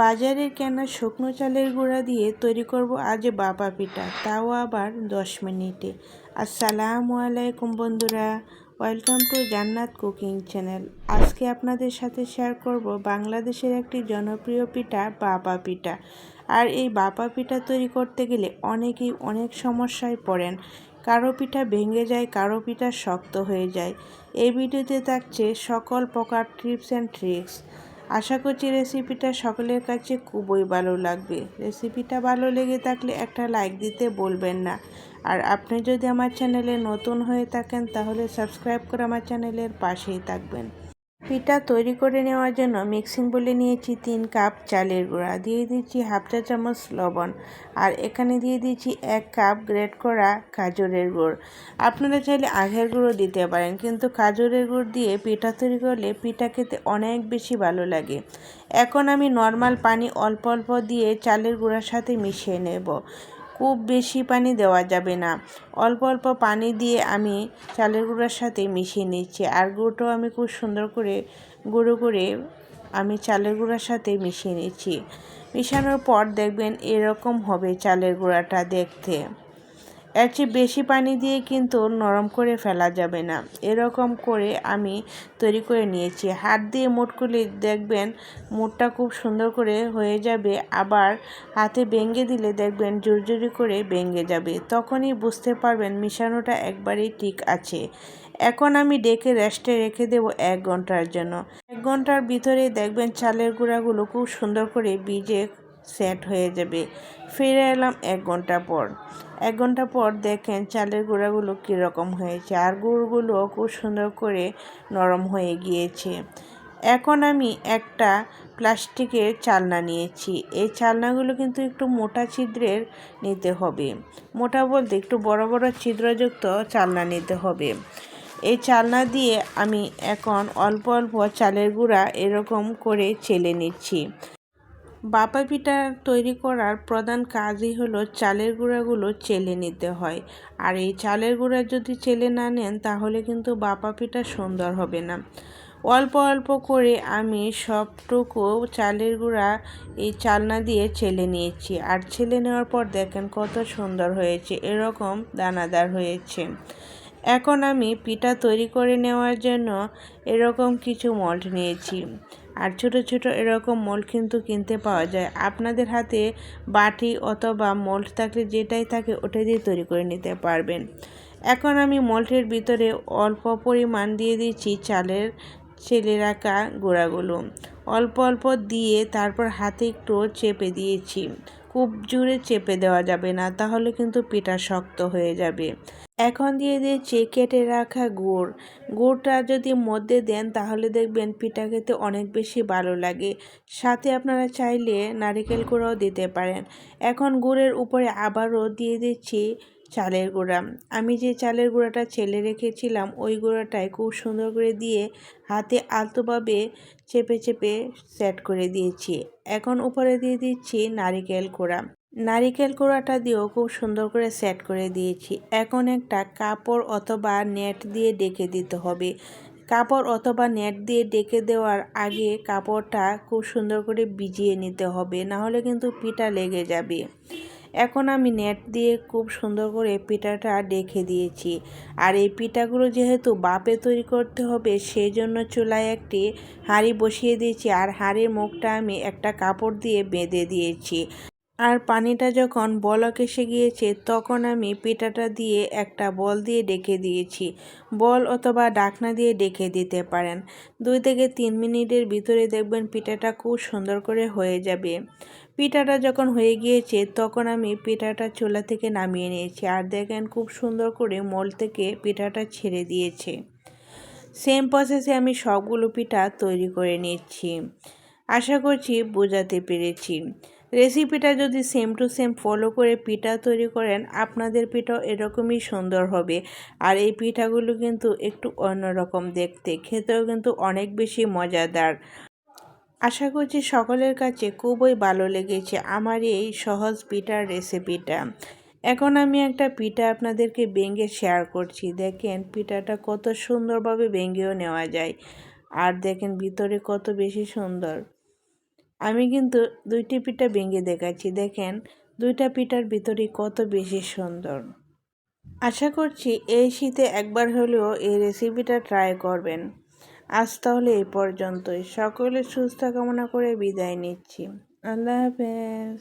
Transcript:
বাজারের কেনা শুকনো চালের গুঁড়া দিয়ে তৈরি করব আজ ভাপা পিঠা, তাও আবার 10 মিনিটে। আসসালামু আলাইকুম বন্ধুরা, ওয়েলকাম টু জান্নাত কুকিং চ্যানেল। আজকে আপনাদের সাথে শেয়ার করব বাংলাদেশের একটি জনপ্রিয় পিঠা ভাপা পিঠা। আর এই ভাপা পিঠা তৈরি করতে গেলে অনেকেই অনেক সমস্যায় পড়েন। কারো পিঠা ভেঙে যায়, কারো পিঠা শক্ত হয়ে যায়। এই ভিডিওতে থাকছে সকল প্রকার টিপস অ্যান্ড ট্রিক্স। আশা করছি রেসিপিটা সকলের কাছে খুবই ভালো লাগবে। রেসিপিটা ভালো লেগে থাকলে একটা লাইক দিতে ভুলবেন না। আর আপনি যদি আমার চ্যানেলে নতুন হয়ে থাকেন তাহলে সাবস্ক্রাইব করে আমার চ্যানেলের পাশেই থাকবেন। পিঠা তৈরি করে নেওয়ার জন্য মিক্সিং বলে নিয়েছি 3 কাপ চালের গুঁড়া, দিয়ে দিচ্ছি হাফ চা চামচ লবণ, আর এখানে দিয়ে দিচ্ছি 1 কাপ গ্রেট করা খেজুরের গুড়। আপনারা চাইলে আখের গুঁড়ো দিতে পারেন, কিন্তু খেজুরের গুড় দিয়ে পিঠা তৈরি করলে পিঠা খেতে অনেক বেশি ভালো লাগে। এখন আমি নর্মাল পানি অল্প অল্প দিয়ে চালের গুঁড়ার সাথে মিশিয়ে নেব। খুব বেশি পানি দেওয়া যাবে না, অল্প অল্প পানি দিয়ে আমি চালের গুঁড়ার সাথে মিশিয়ে নিচ্ছি। আর গুঁড়োটাও আমি খুব সুন্দর করে গুঁড়ো করে আমি চালের গুঁড়ার সাথে মিশিয়ে নিচ্ছি। মিশানোর পর দেখবেন এরকম হবে চালের গুঁড়াটা দেখতে। এর চেয়ে বেশি পানি দিয়ে কিন্তু নরম করে ফেলা যাবে না। এরকম করে আমি তৈরি করে নিয়েছি। হাত দিয়ে মুঠ করলে দেখবেন মুঠটা খুব সুন্দর করে হয়ে যাবে, আবার হাতে ভেঙে দিলে দেখবেন জোরজোরি করে ভেঙে যাবে। তখনই বুঝতে পারবেন মিশানোটা একবারেই ঠিক আছে। এখন আমি ডেকে রেস্টে রেখে দেব 1 ঘন্টার জন্য। 1 ঘন্টার ভিতরে দেখবেন চালের গুঁড়াগুলো খুব সুন্দর করে ভিজে সেট হয়ে যাবে। ফিরে এলাম 1 ঘন্টা পর। 1 ঘন্টা পর দেখেন চালের গুঁড়াগুলো কীরকম হয়েছে, আর গুড়গুলো খুব সুন্দর করে নরম হয়ে গিয়েছে। এখন আমি একটা প্লাস্টিকের চালনা নিয়েছি। এই চালনাগুলো কিন্তু একটু মোটা ছিদ্রের নিতে হবে। মোটা বলতে একটু বড় বড় ছিদ্রযুক্ত চালনা নিতে হবে। এই চালনা দিয়ে আমি এখন অল্প অল্প চালের গুঁড়া এরকম করে চেলে নিচ্ছি। ভাপা পিঠা তৈরি করার প্রধান কাজই হলো চালের গুঁড়াগুলো চেলে নিতে হয়। আর এই চালের গুঁড়া যদি চেলে না নেন তাহলে কিন্তু ভাপা পিঠা সুন্দর হবে না। অল্প অল্প করে আমি সবটুকু চালের গুঁড়া এই চালনা দিয়ে চেলে নিয়েছি। আর চেলে নেওয়ার পর দেখেন কত সুন্দর হয়েছে, এরকম দানাদার হয়েছে। এখন আমি পিঠা তৈরি করে নেওয়ার জন্য এরকম কিছু মোল্ড নিয়েছি। আর ছোট ছোট এরকম মোল্ড কিন্তু কিনতে পাওয়া যায়। আপনাদের হাতে বাটি অথবা মোল্ড থাকলে যেটাই থাকে ওটা দিয়ে তৈরি করে নিতে পারবেন। এখন আমি মোল্ডের ভিতরে অল্প পরিমাণ দিয়ে দিচ্ছি চালের চেলে রাখা গুঁড়াগুলো। অল্প অল্প দিয়ে তারপর হাতে একটু চেপে দিয়েছি। খুব জোরে চেপে দেওয়া যাবে না, তাহলে কিন্তু পিঠা শক্ত হয়ে যাবে। এখন দিয়ে দিয়েছি কেটে রাখা গুড়। গুড়টা যদি মধ্যে দেন তাহলে দেখবেন পিঠা খেতে অনেক বেশি ভালো লাগে। সাথে আপনারা চাইলে নারকেল গুঁড়াও দিতে পারেন। এখন গুড়ের উপরে আবারও দিয়ে দিচ্ছি চালের গুঁড়া। আমি যে চালের গুঁড়াটা চেলে রেখেছিলাম ওই গুঁড়াটাই খুব সুন্দর করে দিয়ে হাতে আলতোভাবে চেপে চেপে সেট করে দিয়েছি। এখন উপরে দিয়ে দিচ্ছি নারকেল কোড়া। নারিকেল কোড়াটা দিয়েও খুব সুন্দর করে সেট করে দিয়েছি। এখন একটা কাপড় অথবা নেট দিয়ে ডেকে দিতে হবে। কাপড় অথবা নেট দিয়ে ডেকে দেওয়ার আগে কাপড়টা খুব সুন্দর করে ভিজিয়ে নিতে হবে, না হলে কিন্তু পিঠা লেগে যাবে। এখন আমি নেট দিয়ে খুব সুন্দর করে পিঠাটা ডেকে দিয়েছি। আর এই পিঠাগুলো যেহেতু ভাপে তৈরি করতে হবে সেই জন্য চুলায় একটি হাঁড়ি বসিয়ে দিয়েছি। আর হাঁড়ির মুখটা আমি একটা কাপড় দিয়ে বেঁধে দিয়েছি। আর পানিটা যখন বলক এসে গিয়েছে তখন আমি পিঠাটা দিয়ে একটা বল দিয়ে ডেকে দিয়েছি। বল অথবা ঢাকনা দিয়ে ডেকে দিতে পারেন। 2 থেকে 3 মিনিটের ভিতরে দেখবেন পিঠাটা খুব সুন্দর করে হয়ে যাবে। পিঠাটা যখন হয়ে গিয়েছে তখন আমি পিঠাটা চুলা থেকে নামিয়ে নিয়েছি। আর দেখেন খুব সুন্দর করে মোল্ড থেকে পিঠাটা ছেড়ে দিয়েছে। সেম প্রসেসে আমি সবগুলো পিঠা তৈরি করে নিচ্ছি। আশা করছি বোঝাতে পেরেছি। রেসিপিটা যদি সেম টু সেম ফলো করে পিঠা তৈরি করেন আপনাদের পিঠাও এরকমই সুন্দর হবে। আর এই পিঠাগুলো কিন্তু একটু অন্যরকম দেখতে, খেতেও কিন্তু অনেক বেশি মজাদার। আশা করছি সকলের কাছে খুবই ভালো লেগেছে আমার এই সহজ পিঠার রেসিপিটা। এখন আমি একটা পিঠা আপনাদেরকে ভেঙে শেয়ার করছি। দেখেন পিঠাটা কত সুন্দরভাবে ভেঙেও নেওয়া যায়। আর দেখেন ভিতরে কত বেশি সুন্দর। আমি কিন্তু দুইটি পিঠা ভেঙে দেখাচ্ছি, দেখেন দুইটা পিঠার ভিতরে কত বেশি সুন্দর। আশা করছি এই শীতে একবার হলেও এই রেসিপিটা ট্রাই করবেন। আজ তাহলে এই পর্যন্তই, সকলের সুস্থ কামনা করে বিদায় নিচ্ছি। আল্লাহ হাফেজ।